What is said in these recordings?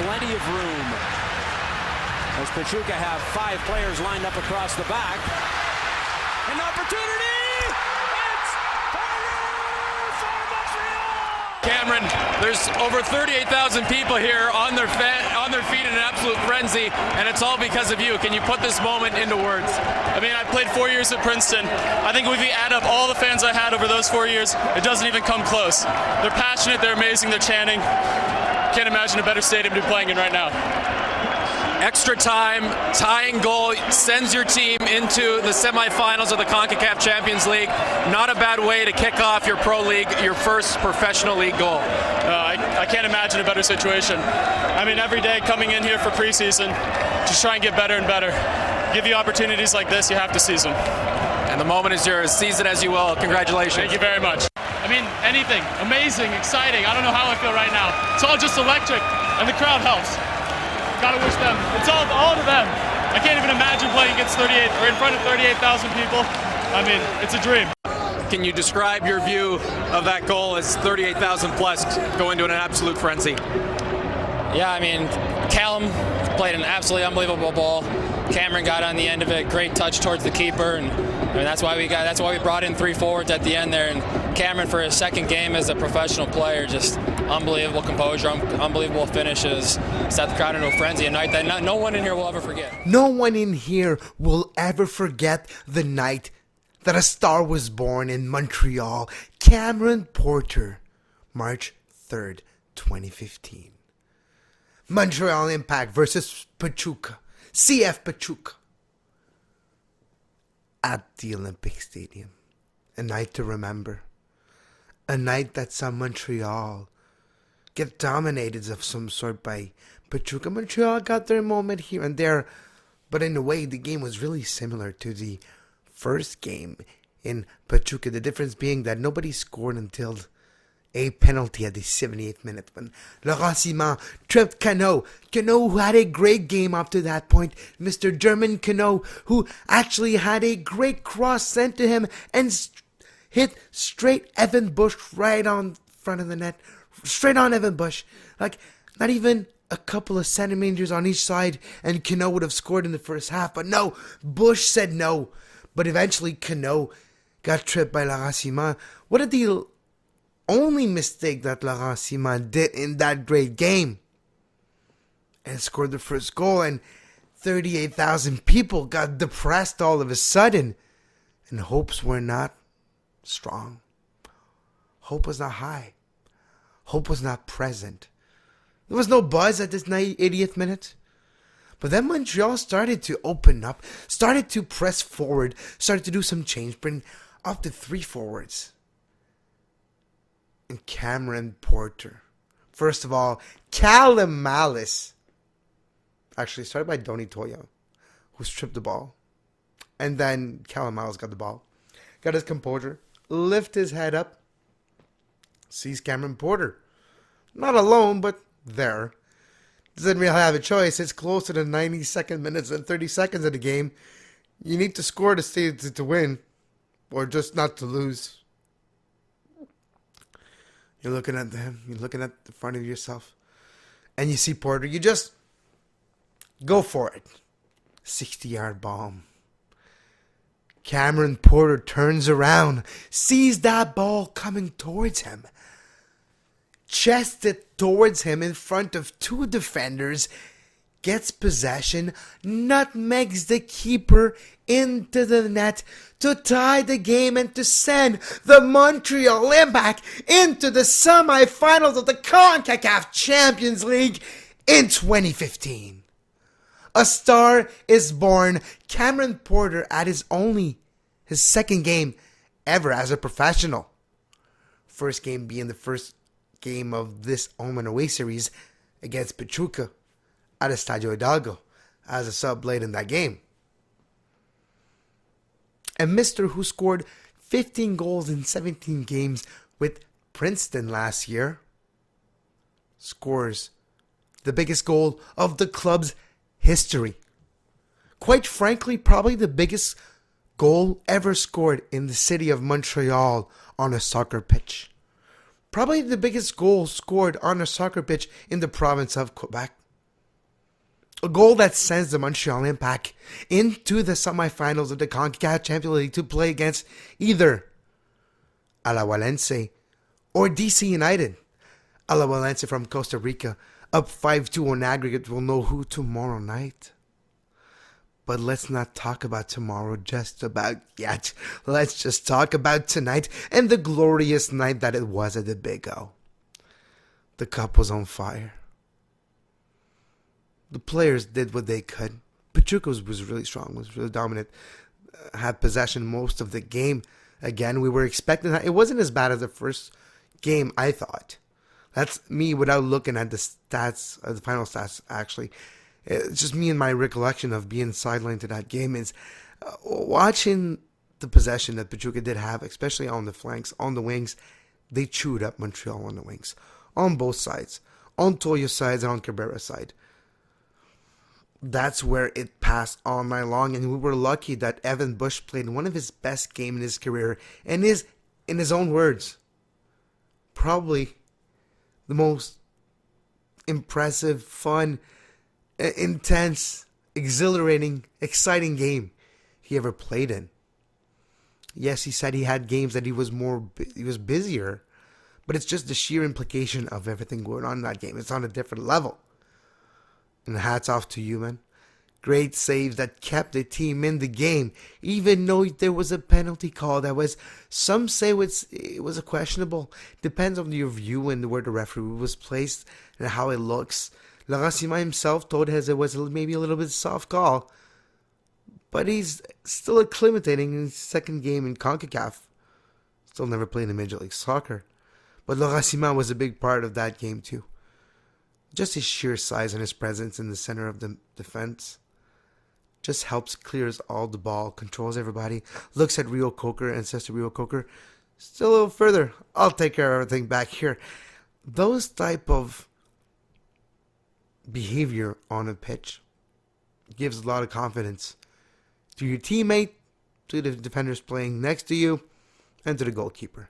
plenty of room. As Pachuca have 5 players lined up across the back. An opportunity! It's for Montreal! Cameron, there's over 38,000 people here on their feet in an absolute frenzy, and it's all because of you. Can you put this moment into words? I mean, I played 4 years at Princeton. I think if we add up all the fans I had over those 4 years, it doesn't even come close. They're passionate, they're amazing, they're chanting. Can't imagine a better stadium to be playing in right now. Extra time, tying goal sends your team into the semifinals of the Concacaf Champions League. Not a bad way to kick off your pro league, your first professional league goal. I can't imagine a better situation. I mean, every day coming in here for preseason, just try and get better and better. Give you opportunities like this, you have to seize them. And the moment is yours. Seize it as you will. Congratulations. Thank you very much. I mean, anything. Amazing, exciting. I don't know how I feel right now. It's all just electric, and the crowd helps. Gotta wish them. It's all to them. I can't even imagine playing against 38 or in front of 38,000 people. I mean, it's a dream. Can you describe your view of that goal as 38,000 plus go into an absolute frenzy? Yeah, I mean, Callum played an absolutely unbelievable ball. Cameron got on the end of it, great touch towards the keeper, and I mean, that's why we brought in 3 forwards at the end there. And Cameron, for his second game as a professional player, just unbelievable composure, unbelievable finishes, set the crowd into a frenzy, a night that no one in here will ever forget. No one in here will ever forget the night that a star was born in Montreal. Cameron Porter, March 3rd, 2015. Montreal Impact versus Pachuca, CF Pachuca, at the Olympic Stadium. A night to remember. A night that saw Montreal get dominated of some sort by Pachuca. Montreal got their moment here and there, but in a way the game was really similar to the first game in Pachuca. The difference being that nobody scored until a penalty at the 78th minute when Laurent Simon tripped Cano. Cano, who had a great game up to that point. Mr. German Cano, who actually had a great cross sent to him and hit straight Evan Bush right on front of the net. Straight on Evan Bush. Like, not even a couple of centimeters on each side, and Cano would have scored in the first half. But no, Bush said no. But eventually Cano got tripped by Laurent Simon. What a deal. Only mistake that Laurent Simon did in that great game, and scored the first goal, and 38,000 people got depressed all of a sudden, and hopes were not strong. Hope was not high. Hope was not present. There was no buzz at this 80th minute. But then Montreal started to open up, started to press forward, started to do some change, bring up to 3 forwards. And Cameron Porter. First of all, Callum Malice. Actually, started by Donny Toya, who stripped the ball. And then Callum Malice got the ball. Got his composure. Lift his head up. Sees Cameron Porter. Not alone, but there. Doesn't really have a choice. It's close to the 92nd minutes and 30 seconds of the game. You need to score to stay to win. Or just not to lose. You're looking at them. You're looking at the front of yourself. And you see Porter. You just go for it. 60-yard bomb. Cameron Porter turns around. Sees that ball coming towards him. Chests it towards him in front of 2 defenders. Gets possession. Nutmegs the keeper into the net to tie the game and to send the Montreal Impact into the semifinals of the Concacaf Champions League in 2015. A star is born. Cameron Porter at his second game ever as a professional. First game being the first game of this home and away series against Pachuca at Estadio Hidalgo as a sub late in that game. And Mr. who scored 15 goals in 17 games with Princeton last year scores the biggest goal of the club's history. Quite frankly, probably the biggest goal ever scored in the city of Montreal on a soccer pitch. Probably the biggest goal scored on a soccer pitch in the province of Quebec. A goal that sends the Montreal Impact into the semifinals of the Concacaf Champions League to play against either Alajuelense or DC United. Alajuelense from Costa Rica, up 5-2 on aggregate. We'll know who tomorrow night. But let's not talk about tomorrow just about yet. Let's just talk about tonight and the glorious night that it was at the Big O. The cup was on fire. The players did what they could. Pachuca was really strong, was really dominant, had possession most of the game. Again, we were expecting that. It wasn't as bad as the first game, I thought. That's me without looking at the stats, the final stats, actually. It's just me and my recollection of being sidelined to that game is watching the possession that Pachuca did have, especially on the flanks, on the wings. They chewed up Montreal on the wings, on both sides, on Toyo's side and on Cabrera's side. That's where it passed all night long, and we were lucky that Evan Bush played one of his best games in his career, and is, in his own words, probably the most impressive, fun, intense, exhilarating, exciting game he ever played in. Yes, he said he had games that he was busier, but it's just the sheer implication of everything going on in that game. It's on a different level. And hats off to you, man. Great saves that kept the team in the game, even though there was a penalty call that was, some say it was a questionable. Depends on your view and where the referee was placed and how it looks. Laurent Simon himself told us it was maybe a little bit soft call, but he's still acclimating in his second game in CONCACAF. Still never played in Major League Soccer. But Laurent Simon was a big part of that game too. Just his sheer size and his presence in the center of the defense just helps, clears all the ball, controls everybody, looks at Rio Coker and says to Rio Coker, still a little further, I'll take care of everything back here. Those type of behavior on a pitch gives a lot of confidence to your teammate, to the defenders playing next to you, and to the goalkeeper.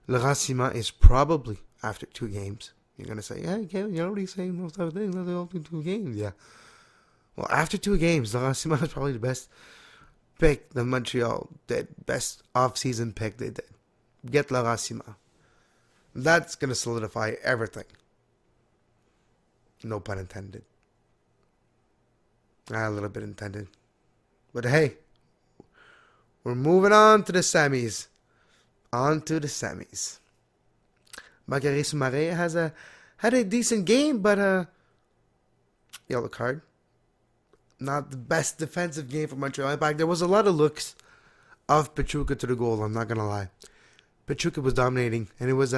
Laurent Simon is probably, after 2 games, you're going to say, yeah, you're already saying those type of things after 2 games. Yeah. Well, after 2 games, Laurent Simon is probably the best pick the Montreal did. Best off-season pick they did. Get Laurent Simon. That's going to solidify everything. No pun intended. A little bit intended. But hey, we're moving on to the semis. Marguerite Soumaré had a decent game, but yellow card. Not the best defensive game for Montreal Impact. There was a lot of looks of Pachuca to the goal, I'm not going to lie. Pachuca was dominating, and it was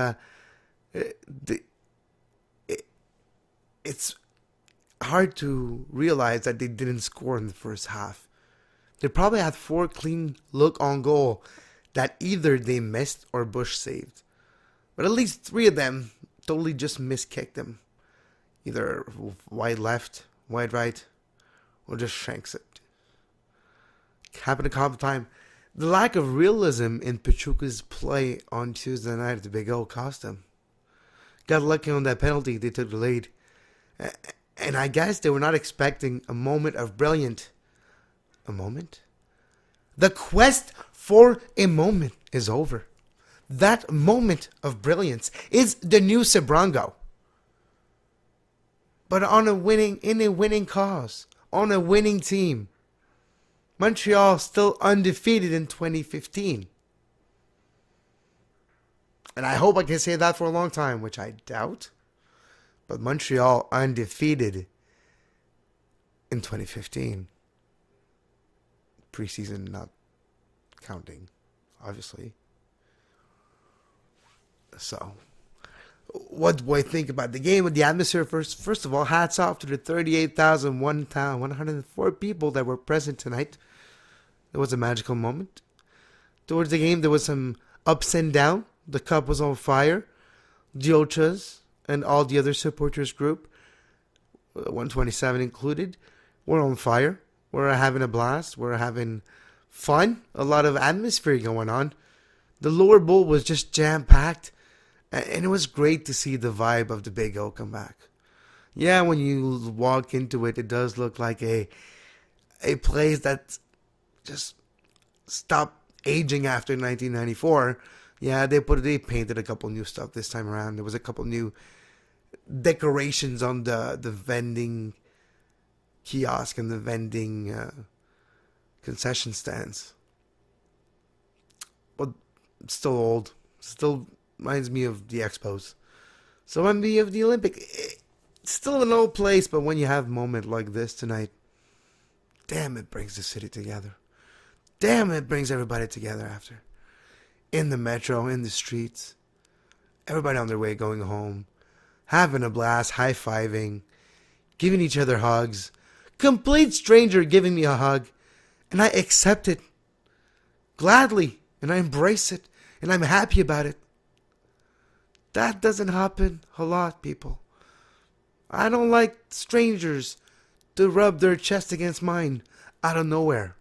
it's hard to realize that they didn't score in the first half. They probably had 4 clean look on goal that either they missed or Bush saved. But at least 3 of them totally just miskicked them. Either wide left, wide right, or just shanks it. Happened a couple time. The lack of realism in Pachuca's play on Tuesday night at the Big O cost them. Got lucky on that penalty. They took the lead. And I guess they were not expecting a moment of brilliant. A moment? The quest for a moment is over. That moment of brilliance is the new Sebrango. But in a winning cause, on a winning team. Montreal still undefeated in 2015. And I hope I can say that for a long time, which I doubt. But Montreal undefeated in 2015. Preseason not counting, obviously. So, what do I think about the game and the atmosphere? First of all, hats off to the 38,104 people that were present tonight. It was a magical moment. Towards the game, there was some ups and downs. The cup was on fire. The Ochas and all the other supporters group, 127 included, were on fire. We're having a blast. We're having fun. A lot of atmosphere going on. The lower bowl was just jam-packed. And it was great to see the vibe of the Big O come back. Yeah, when you walk into it, it does look like a place that just stopped aging after 1994. Yeah, they painted a couple new stuff this time around. There was a couple new decorations on the vending kiosk and the vending concession stands. But it's still old. Still reminds me of the Expos. So reminds me of the Olympic. It's still an old place, but when you have a moment like this tonight, damn, it brings the city together. Damn, it brings everybody together after. In the metro, in the streets. Everybody on their way going home. Having a blast, high-fiving. Giving each other hugs. Complete stranger giving me a hug. And I accept it. Gladly. And I embrace it. And I'm happy about it. That doesn't happen a lot, people. I don't like strangers to rub their chest against mine out of nowhere.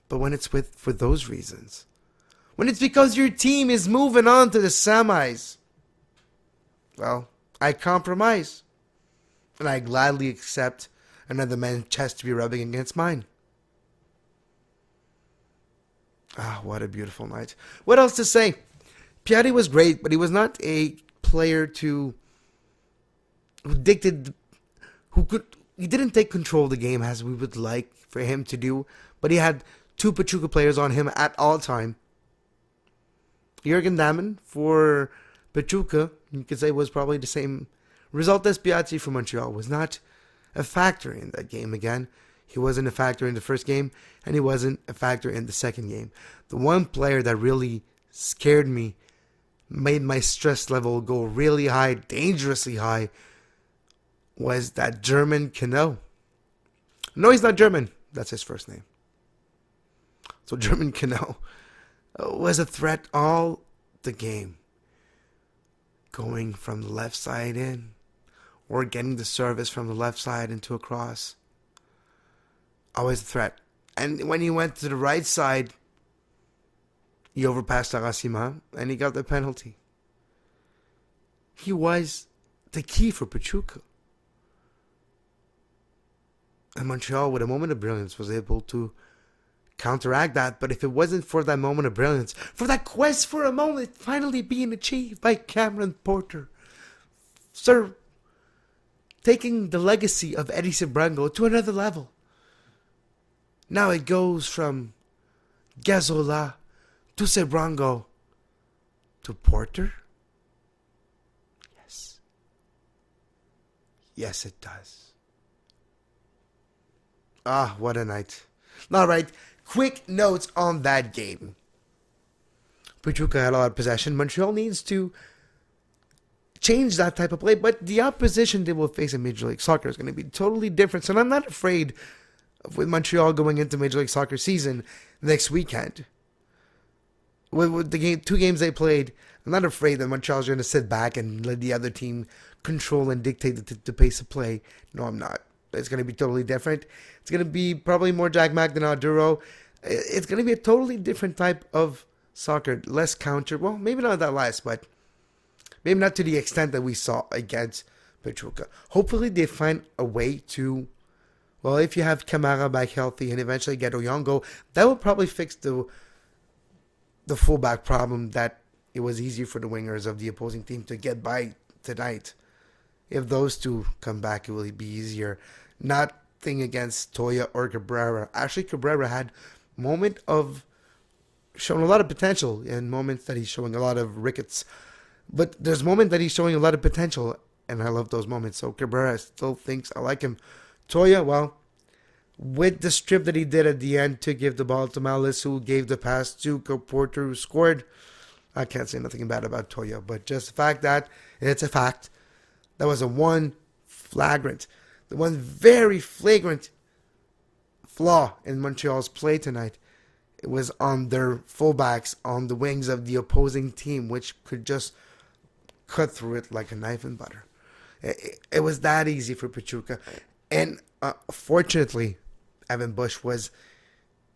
But when it's for those reasons, when it's because your team is moving on to the semis, well, I compromise. And I gladly accept another man's chest to be rubbing against mine. Ah, what a beautiful night. What else to say? Piatti was great, but he was not a player he didn't take control of the game as we would like for him to do, but he had two Pachuca players on him at all time. Jürgen Dahmen for Pachuca, you could say, was probably the same result as Piatti for Montreal. Was not a factor in that game again. He wasn't a factor in the first game, and he wasn't a factor in the second game. The one player that really scared me, made my stress level go really high, dangerously high, was that German Cano. No, he's not German. That's his first name. So German Cano was a threat all the game. Going from the left side in, or getting the service from the left side into a cross. Always a threat. And when he went to the right side, he overpassed Arasima and he got the penalty. He was the key for Pachuca. And Montreal, with a moment of brilliance, was able to counteract that. But if it wasn't for that moment of brilliance, for that quest for a moment finally being achieved by Cameron Porter, sir, taking the legacy of Eddie Sebrango to another level. Now it goes from Gazola to Sebrango to Porter? Yes. Yes, it does. Ah, what a night. All right, quick notes on that game. Pachuca had a lot of possession. Montreal needs to change that type of play, but the opposition they will face in Major League Soccer is going to be totally different. So I'm not afraid of with Montreal going into Major League Soccer season next weekend. With the two games they played, I'm not afraid that Montreal's going to sit back and let the other team control and dictate the pace of play. No, I'm not. It's going to be totally different. It's going to be probably more Jack Mack than Arduro. It's going to be a totally different type of soccer. Less counter. Well, maybe not that less, but maybe not to the extent that we saw against Pachuca. Hopefully they find a way to, well, if you have Camara back healthy and eventually get Oyongo, that will probably fix the fullback problem that it was easy for the wingers of the opposing team to get by tonight. If those two come back, it will be easier. Nothing against Toya or Cabrera. Actually, Cabrera had moment of showing a lot of potential and moments that he's showing a lot of rickets. But there's moments that he's showing a lot of potential, and I love those moments. So Cabrera still thinks I like him. Toya, well, with the strip that he did at the end to give the ball to Malice, who gave the pass to Porter, who scored, I can't say nothing bad about Toya, but just the fact that it's a fact. That was the one very flagrant flaw in Montreal's play tonight. It was on their fullbacks on the wings of the opposing team, which could just cut through it like a knife and butter. It was that easy for Pachuca. And fortunately, Evan Bush was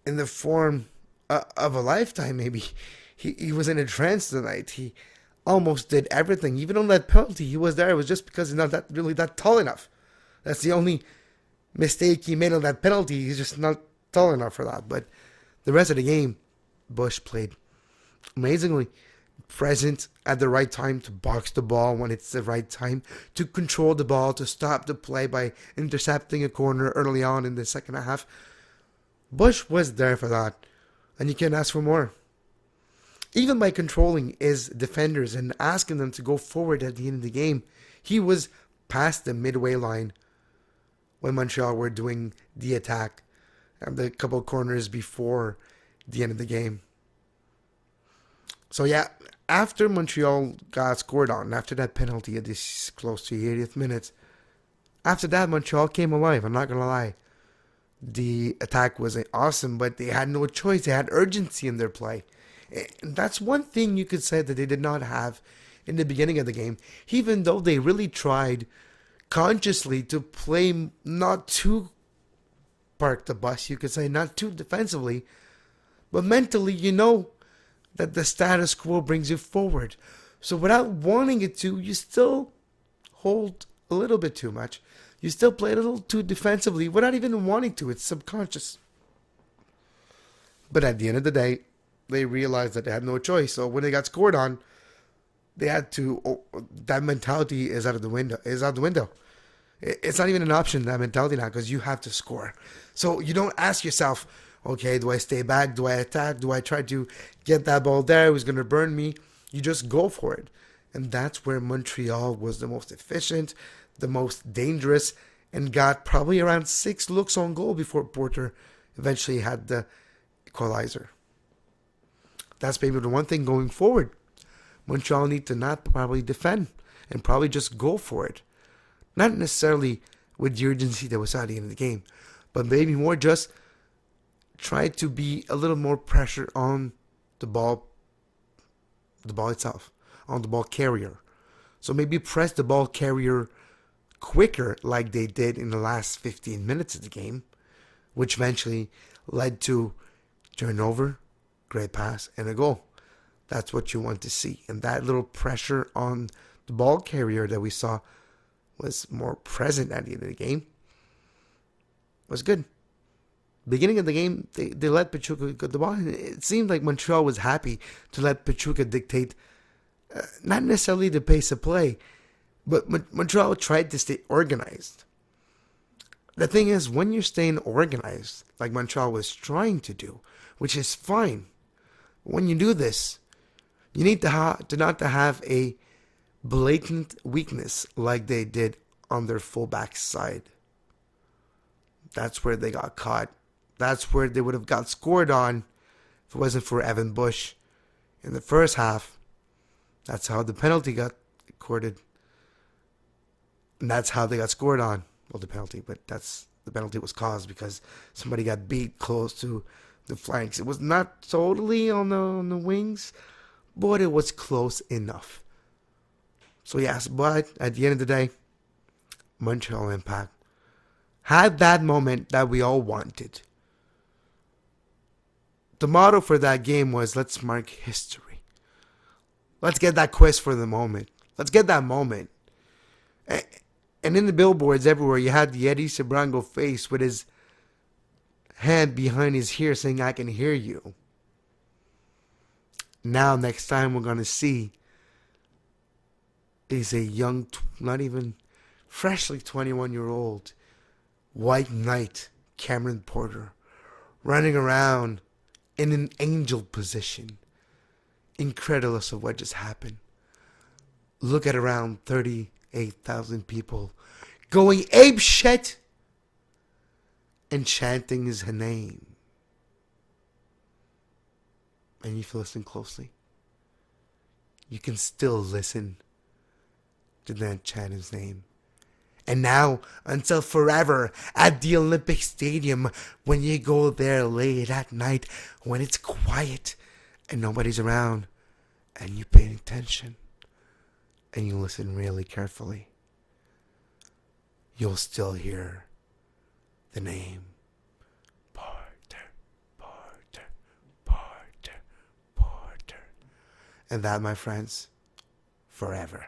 in the form of a lifetime, maybe. He was in a trance tonight. He almost did everything. Even on that penalty, he was there. It was just because he's not really that tall enough. That's the only mistake he made on that penalty. He's just not tall enough for that. But the rest of the game, Bush played amazingly, present at the right time to box the ball when it's the right time, to control the ball, to stop the play by intercepting a corner early on in the second half. Bush was there for that, and you can't ask for more. Even by controlling his defenders and asking them to go forward at the end of the game, he was past the midway line when Montreal were doing the attack and the couple corners before the end of the game. So yeah, after Montreal got scored on, after that penalty at this close to the 80th minute, after that Montreal came alive, I'm not going to lie. The attack was awesome, but they had no choice. They had urgency in their play. And that's one thing you could say that they did not have in the beginning of the game, even though they really tried consciously to play not too park the bus, you could say, not too defensively, but mentally you know that the status quo brings you forward. So without wanting it to, you still hold a little bit too much. You still play a little too defensively without even wanting to. It's subconscious. But at the end of the day, they realized that they had no choice. So when they got scored on, they had to. That mentality is out of the window. It's not even an option, that mentality now, because you have to score. So you don't ask yourself, okay, do I stay back? Do I attack? Do I try to get that ball there? Who's going to burn me? You just go for it. And that's where Montreal was the most efficient, the most dangerous, and got probably around 6 looks on goal before Porter eventually had the equalizer. That's maybe the one thing going forward. Montreal need to not probably defend and probably just go for it. Not necessarily with the urgency that was at the end of the game, but maybe more just try to be a little more pressure on the ball itself, on the ball carrier. So maybe press the ball carrier quicker like they did in the last 15 minutes of the game, which eventually led to turnover, great pass, and a goal. That's what you want to see. And that little pressure on the ball carrier that we saw was more present at the end of the game. Was good. Beginning of the game, they let Pachuca get the ball. And it seemed like Montreal was happy to let Pachuca dictate, not necessarily the pace of play, but Montreal tried to stay organized. The thing is, when you're staying organized, like Montreal was trying to do, which is fine, when you do this, you need to not to have a blatant weakness like they did on their fullback side. That's where they got caught. That's where they would have got scored on if it wasn't for Evan Bush in the first half. That's how the penalty got recorded. And that's how they got scored on. Well, the penalty was caused because somebody got beat close to the flanks. It was not totally on the wings, but it was close enough. So yes, but at the end of the day, Montreal Impact had that moment that we all wanted. The motto for that game was, let's mark history. Let's get that quest for the moment. Let's get that moment. And in the billboards everywhere, you had the Eddie Sabrango face with his hand behind his ear saying, I can hear you. Now, next time we're going to see is a young, not even freshly 21-year-old white knight, Cameron Porter, running around in an angel position, incredulous of what just happened. Look at around 38,000 people going ape shit and chanting his name. And if you listen closely, you can still listen to them chant his name. And now, until forever, at the Olympic Stadium, when you go there late at night, when it's quiet and nobody's around, and you pay attention, and you listen really carefully, you'll still hear the name Porter, Porter, Porter, Porter. And that, my friends, forever.